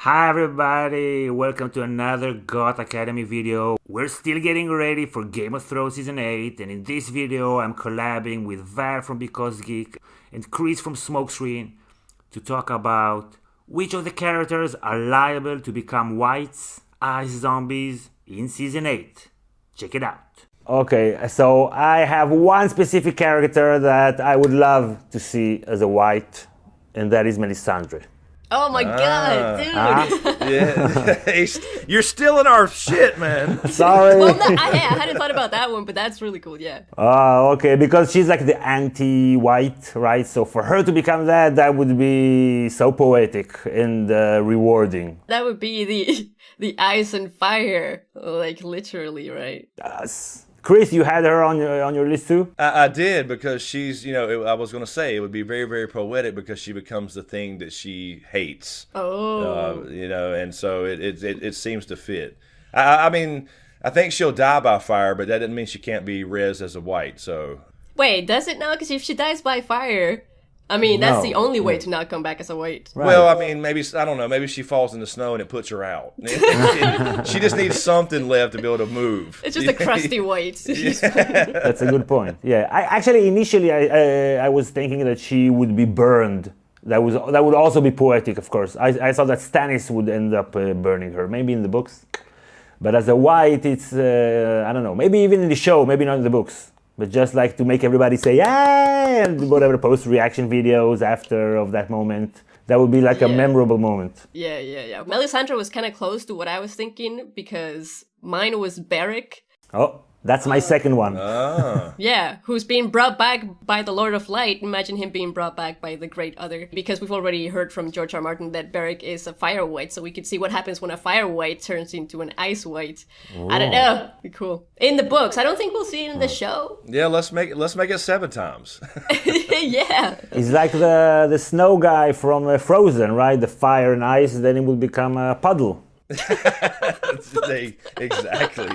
Hi everybody, welcome to another Goth Academy video. We're still getting ready for Game of Thrones Season 8, and in this video I'm collabing with Val from Geek and Chris from Smokescreen to talk about which of the characters are liable to become whites, ice zombies in Season 8. Check it out. Okay, so I have one specific character that I would love to see as a white, and that is Melisandre. Oh my god, dude! Yeah, you're still in our shit, man. Sorry. Well, no, I hadn't thought about that one, but that's really cool, yeah. Oh, okay, because she's like the anti-white, right? So for her to become that would be so poetic and rewarding. That would be the ice and fire, like literally, right? Yes. Chris, you had her on your list too? I did because she's, I was going to say it would be very, very poetic because she becomes the thing that she hates. Oh. And so it seems to fit. I mean, I think she'll die by fire, but that doesn't mean she can't be res as a white, so. Wait, does it now? Because if she dies by fire, I mean, that's the only way to not come back as a white. Right. Well, I mean, maybe, I don't know, maybe she falls in the snow and it puts her out. She just needs something left to be able to move. It's just a crusty white. That's a good point. Yeah, initially I was thinking that she would be burned. That would also be poetic, of course. I thought that Stannis would end up burning her, maybe in the books. But as a white, it's, I don't know, maybe even in the show, maybe not in the books. But just like to make everybody say, yeah, and whatever, post reaction videos after of that moment. That would be like a memorable moment. Yeah. Melisandre was kind of close to what I was thinking because mine was Beric. Oh, that's my second one. Yeah, who's being brought back by the Lord of Light. Imagine him being brought back by the Great Other. Because we've already heard from George R. Martin that Beric is a fire white, so we could see what happens when a fire white turns into an ice white. Ooh. I don't know. Be cool. In the books, I don't think we'll see it in the show. Yeah, let's make it 7 times. Yeah. He's like the snow guy from Frozen, right? The fire and ice, then it will become a puddle. Exactly.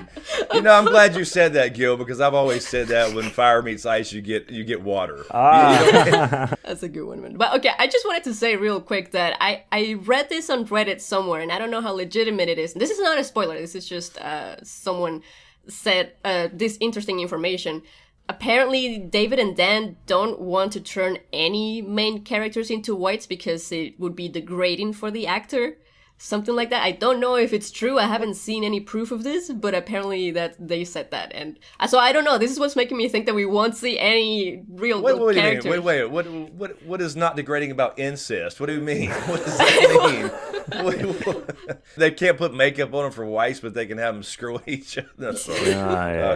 I'm glad you said that, Gil, because I've always said that when fire meets ice, you get water. That's a good one, man. But okay, I just wanted to say real quick that I read this on Reddit somewhere, and I don't know how legitimate it is. This is not a spoiler. This is just someone said this interesting information. Apparently, David and Dan don't want to turn any main characters into whites because it would be degrading for the actor. Something like that. I don't know if it's true. I haven't seen any proof of this, but apparently that they said that, and so I don't know. This is what's making me think that we won't see any real characters. Wait. What is not degrading about incest? What do you mean? What does that mean? They can't put makeup on them for whites, but they can have them screw each other.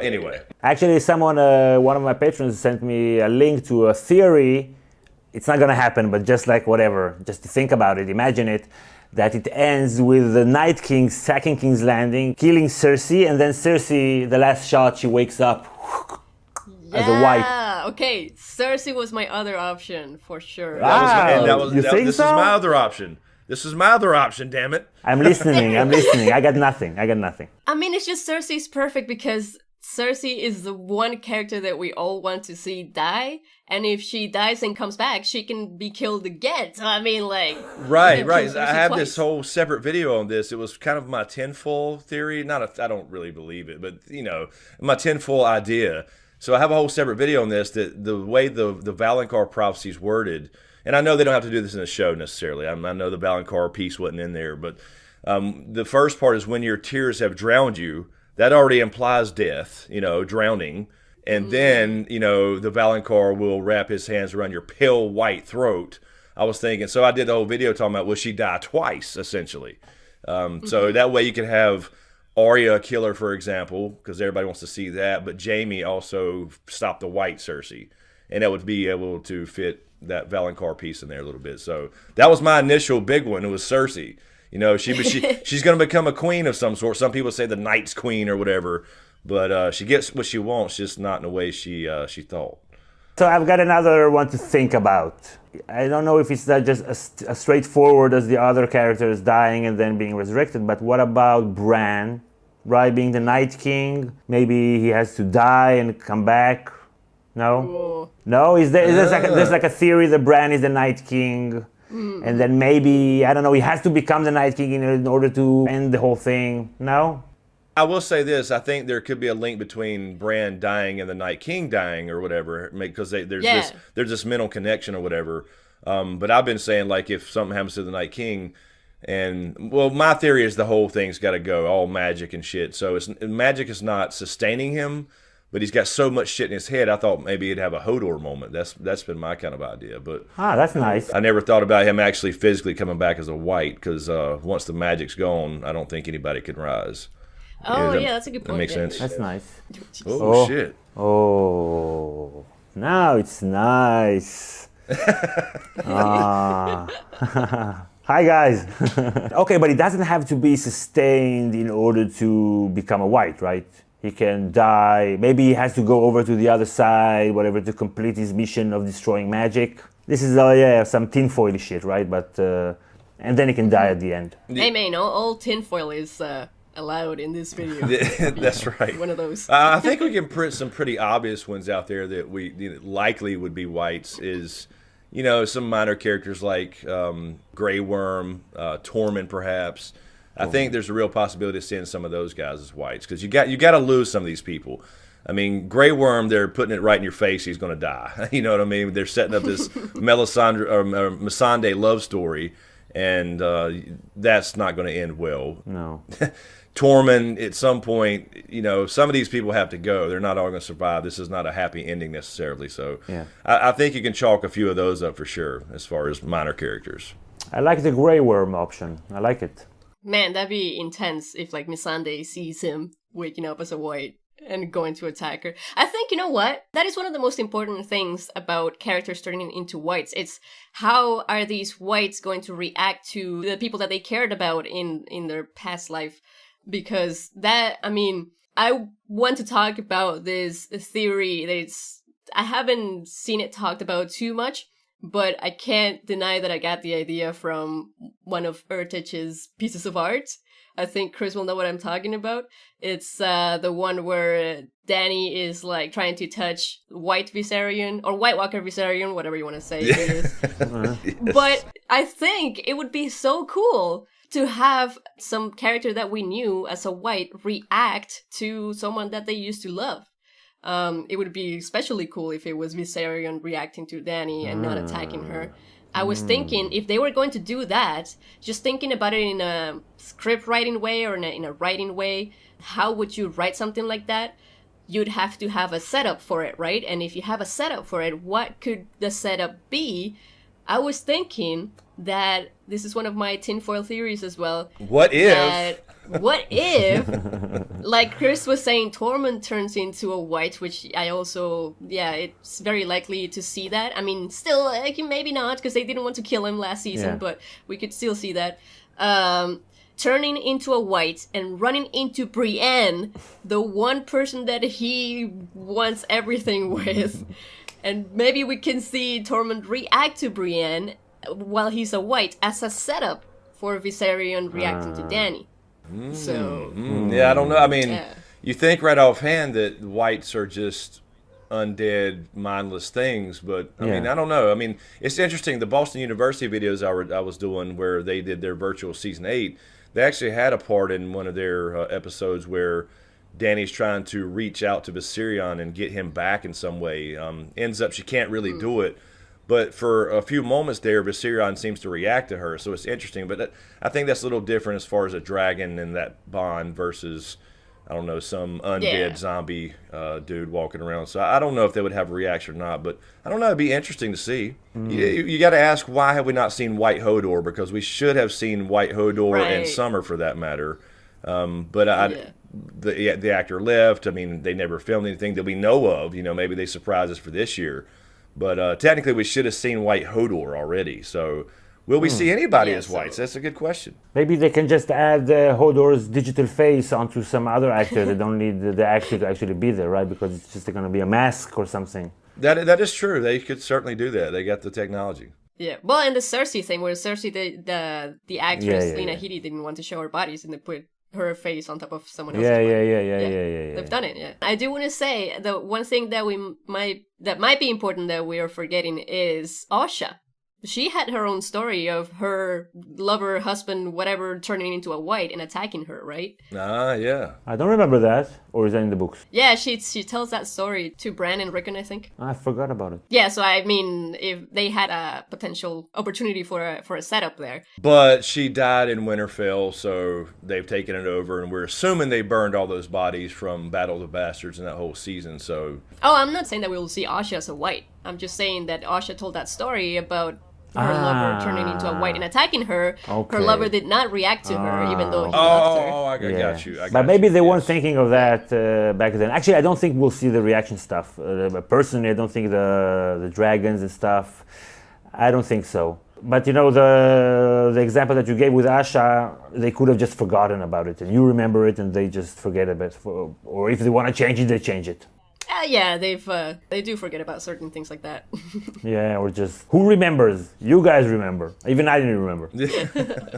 Anyway, actually, someone, one of my patrons, sent me a link to a theory. It's not gonna happen, but just like whatever, just to think about it, imagine it. That it ends with the Night King sacking King's Landing, killing Cersei, and then Cersei, the last shot, she wakes up as a white. Yeah, okay. Cersei was my other option, for sure. This is my other option. This is my other option, damn it. I'm listening. I got nothing. I mean, it's just Cersei's perfect because Cersei is the one character that we all want to see die, and if she dies and comes back, she can be killed again. So I mean, like... Right. I have this whole separate video on this. It was kind of my tinfoil theory. I don't really believe it, but, my tinfoil idea. So I have a whole separate video on this, that the way the Valonqar prophecy is worded, and I know they don't have to do this in a show necessarily. I know the Valonqar piece wasn't in there, but the first part is when your tears have drowned you. That already implies death, drowning. And then, the Valonqar will wrap his hands around your pale white throat. I was thinking, so I did the whole video talking about, will she die twice, essentially? So that way you can have Arya kill her, for example, because everybody wants to see that. But Jaime also stop the white Cersei. And that would be able to fit that Valonqar piece in there a little bit. So that was my initial big one. It was Cersei. She's going to become a queen of some sort. Some people say the Night's Queen or whatever, but she gets what she wants, just not in the way she thought. So I've got another one to think about. I don't know if it's not just as straightforward as the other characters dying and then being resurrected, but what about Bran, right? Being the Night King, maybe he has to die and come back. No? Ooh. No? There's like a theory that Bran is the Night King. And then maybe, I don't know, he has to become the Night King in order to end the whole thing. No? I will say this. I think there could be a link between Bran dying and the Night King dying or whatever, because there's this mental connection or whatever. But I've been saying, like, if something happens to the Night King, and, well, my theory is the whole thing's got to go, all magic and shit. So magic is not sustaining him, but he's got so much shit in his head. I thought maybe he'd have a Hodor moment. That's been my kind of idea. But that's nice. I never thought about him actually physically coming back as a white, because once the magic's gone, I don't think anybody can rise. Oh, yeah, that's a good point. That makes sense. That's nice. Oh, shit. Oh, now it's nice. Hi, guys. Okay, but it doesn't have to be sustained in order to become a white, right? He can die. Maybe he has to go over to the other side, whatever, to complete his mission of destroying magic. This is, some tinfoil shit, right? But, and then he can die at the end. Hey, man, all tinfoil is allowed in this video. That's right. One of those. I think we can print some pretty obvious ones out there that we likely would be whites. Is, some minor characters like Grey Worm, Tormund, perhaps. I think there's a real possibility of seeing some of those guys as whites, because you got to lose some of these people. I mean, Grey Worm, they're putting it right in your face. He's going to die. You know what I mean? They're setting up this Missandei love story, and that's not going to end well. No. Tormund, at some point, some of these people have to go. They're not all going to survive. This is not a happy ending necessarily. So I think you can chalk a few of those up for sure as far as minor characters. I like the Grey Worm option. I like it. Man, that'd be intense if, like, Missandei sees him waking up as a white and going to attack her. I think, you know what? That is one of the most important things about characters turning into whites. It's how are these whites going to react to the people that they cared about in their past life? Because I want to talk about this theory that I haven't seen it talked about too much, but I can't deny that I got the idea from one of Urtich's pieces of art. I think Chris will know what I'm talking about. It's the one where Dany is, like, trying to touch White Viserion, or White Walker Viserion, whatever you want to say it is. Yes. But I think it would be so cool to have some character that we knew as a white react to someone that they used to love. It would be especially cool if it was Viserion reacting to Dany and not attacking her. I was thinking, if they were going to do that, just thinking about it in a script writing way or in a writing way, how would you write something like that? You'd have to have a setup for it, right? And if you have a setup for it, what could the setup be? I was thinking that this is one of my tinfoil theories as well. What if? Like Chris was saying, Tormund turns into a white, which I also, it's very likely to see that. I mean, still, like, maybe not, because they didn't want to kill him last season, but we could still see that. Turning into a white and running into Brienne, the one person that he wants everything with. And maybe we can see Tormund react to Brienne while he's a white as a setup for Viserion reacting to Dany. Yeah, I don't know. I mean, you think right offhand that whites are just undead, mindless things, but I mean, I don't know. I mean, it's interesting. The Boston University videos I was doing where they did their virtual season 8, they actually had a part in one of their episodes where Dany's trying to reach out to Viserion and get him back in some way. Ends up she can't really do it. But for a few moments there, Viserion seems to react to her, so it's interesting. But I think that's a little different as far as a dragon and that bond versus, I don't know, some undead zombie dude walking around. So I don't know if they would have a reaction or not, but I don't know. It'd be interesting to see. You got to ask, why have we not seen White Hodor? Because we should have seen White Hodor and Summer, for that matter. But the actor left. I mean, they never filmed anything that we know of. You know, maybe they surprised us for this year. But technically, we should have seen White Hodor already. So, will we see anybody as whites? That's a good question. Maybe they can just add Hodor's digital face onto some other actor. They don't need the actor to actually be there, right? Because it's just going to be a mask or something. That is true. They could certainly do that. They got the technology. Yeah. Well, and the Cersei thing, where Cersei, the actress, Lena Headey, didn't want to show her bodies, and they put her face on top of someone else's body. Yeah. They've done it, yeah. I do want to say, the one thing that might be important that we are forgetting is Osha. She had her own story of her lover, husband, whatever, turning into a white and attacking her, right? Yeah. I don't remember that. Or is that in the books? Yeah, she tells that story to Bran and Rickon, I think. I forgot about it. Yeah, so I mean, if they had a potential opportunity for a setup there. But she died in Winterfell, so they've taken it over, and we're assuming they burned all those bodies from Battle of the Bastards in that whole season, so... Oh, I'm not saying that we will see Asha as a white. I'm just saying that Asha told that story about her lover turning into a white and attacking her. Okay. Her lover did not react to her, even though he loved her. I got you. But maybe they weren't thinking of that back then. Actually, I don't think we'll see the reaction stuff. Personally, I don't think the dragons and stuff. I don't think so. But you know, the example that you gave with Asha, they could have just forgotten about it, and you remember it, and they just forget about it. Or if they want to change it, they change it. Yeah, they do forget about certain things like that. Yeah, or just who remembers? You guys remember. Even I didn't remember.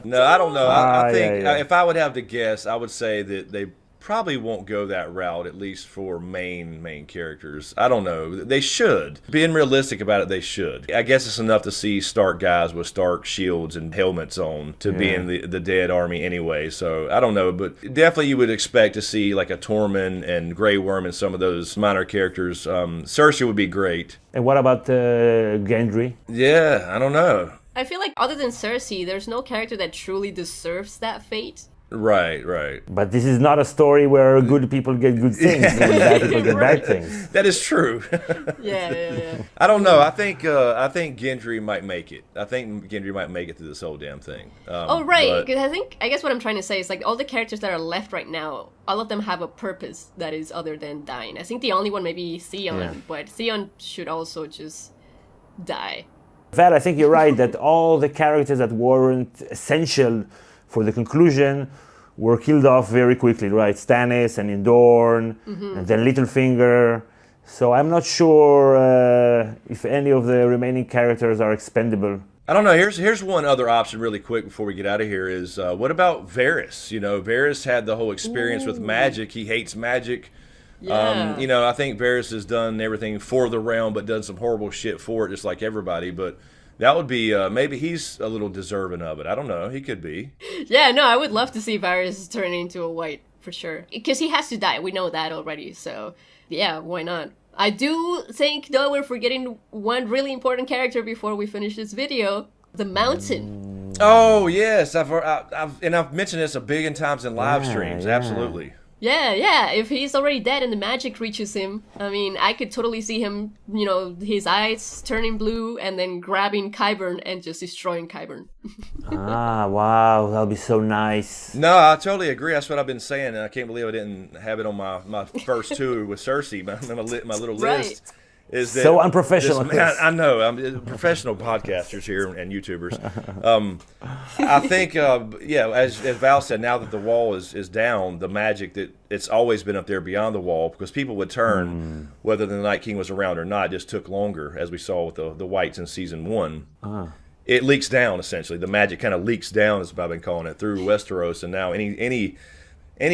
No, I don't know. I think yeah. if I would have to guess, I would say that they probably won't go that route, at least for main characters. I don't know. They should. Being realistic about it, they should. I guess it's enough to see Stark guys with Stark shields and helmets on to be in the dead army anyway. So I don't know, but definitely you would expect to see like a Tormund and Grey Worm and some of those minor characters. Cersei would be great. And what about Gendry? Yeah, I don't know. I feel like other than Cersei, there's no character that truly deserves that fate. Right. But this is not a story where good people get good things and bad people get bad things. That is true. Yeah. I don't know. I think Gendry might make it. I think Gendry might make it through this whole damn thing. Right. Because I guess what I'm trying to say is like all the characters that are left right now, all of them have a purpose that is other than dying. I think the only one maybe Theon, but Theon should also just die. Val, I think you're right that all the characters that weren't essential for the conclusion were killed off very quickly, right? Stannis and Indorn, and then Littlefinger. So I'm not sure if any of the remaining characters are expendable. I don't know. Here's one other option really quick before we get out of here is what about Varys? You know, Varys had the whole experience with magic. He hates magic. Yeah. You know, I think Varys has done everything for the realm, but done some horrible shit for it, just like everybody. But that would be, maybe he's a little deserving of it. I don't know. He could be. Yeah, no, I would love to see Varys turn into a white, for sure. Because he has to die. We know that already. So, yeah, why not? I do think, though, we're forgetting one really important character before we finish this video. The Mountain. Oh, yes. I've mentioned this a billion times in live streams. Absolutely. Yeah, if he's already dead and the magic reaches him, I mean, I could totally see him, you know, his eyes turning blue and then grabbing Qyburn and just destroying Qyburn. Wow, that'll be so nice. No, I totally agree. That's what I've been saying, and I can't believe I didn't have it on my first two with Cersei, my little list. Is that so unprofessional. I know. I'm professional podcasters here and YouTubers. I think, as Val said, now that the wall is down, the magic that it's always been up there beyond the wall, because people would turn whether the Night King was around or not. It just took longer, as we saw with the Whites in season 1. It leaks down essentially. The magic kind of leaks down, as I've been calling it, through Westeros, and now any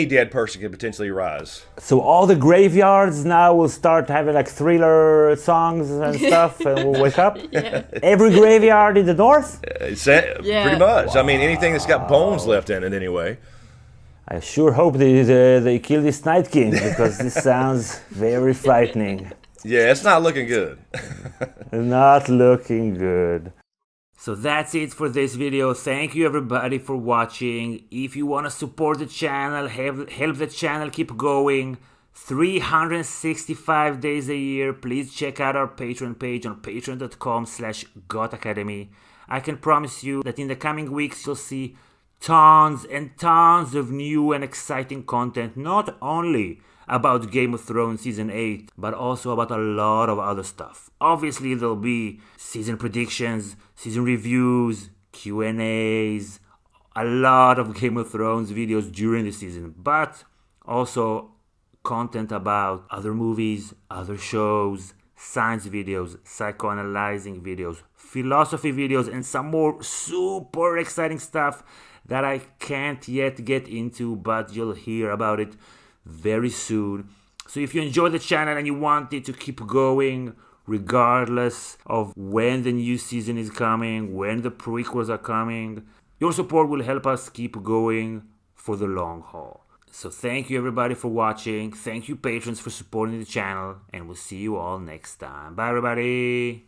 dead person can potentially rise. So all the graveyards now will start having like thriller songs and stuff, and we'll wake up. Every graveyard in the north. Pretty much. Wow. I mean, anything that's got bones left in it, anyway. I sure hope they kill this Night King, because this sounds very frightening. Yeah, it's not looking good. Not looking good. So that's it for this video. Thank you everybody for watching. If you want to support the channel, help the channel keep going 365 days a year, please check out our Patreon page on patreon.com/GothAcademy. I can promise you that in the coming weeks you'll see tons and tons of new and exciting content, not only about Game of Thrones Season 8, but also about a lot of other stuff. Obviously, there'll be season predictions, season reviews, Q&As, a lot of Game of Thrones videos during the season, but also content about other movies, other shows, science videos, psychoanalyzing videos, philosophy videos, and some more super exciting stuff that I can't yet get into, but you'll hear about it very soon. So if you enjoy the channel and you want it to keep going, regardless of when the new season is coming, when the prequels are coming. Your support will help us keep going for the long haul. So thank you everybody for watching. Thank you patrons for supporting the channel, and we'll see you all next time. Bye everybody.